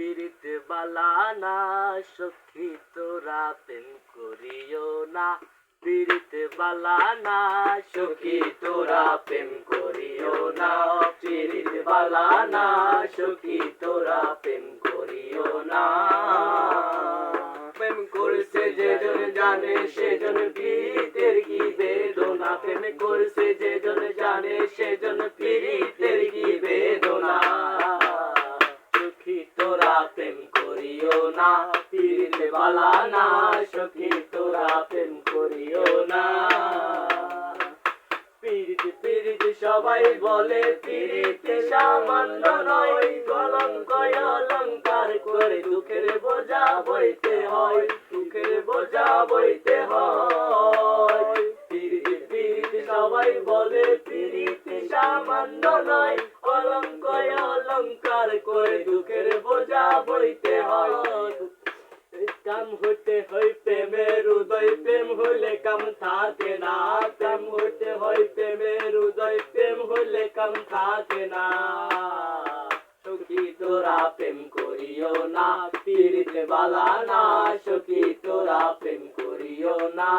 পিরিতে বালা না সখী তোরা প্রেম করিও না। পিরিতে বালা না সখী তোরা প্রেম করিও না। পিরিতে বালা না সখী তোরা প্রেম করিও না। প্রেম করছে যেজন জানে সেজন পীড়িতের কি বেদনা। প্রেম করছে যেজন জানে সেজন পীড়িতের কি বেদনা। সখী তোরা প্রেম করিও না। পীড়িতে বালা না সখী তোরা প্রেম করিও না। পীড়িত পীড়িত সবাই বলে পীড়িতে সামান্য নয়। কলঙ্ক অলঙ্কার করে দুঃখের বোঝা বইতে হয়। দুঃখের বোঝা বইতে হয়। পীড়িত পীড়িত সবাই বলে পীড়িতে সামান্য নয়। কলঙ্ক অলঙ্কার করে দুঃখের বোঝা বইতে হয়। কাম হইতে হয় প্রেমের উদয়। প্রেম হইলে কাম থাকে না। কাম হইতে হয় প্রেমের উদয়। প্রেম হইলে কাম থাকে না। সখী তোরা প্রেম করিও না। পীড়িতে বালা না সখী তোরা প্রেম করিও না।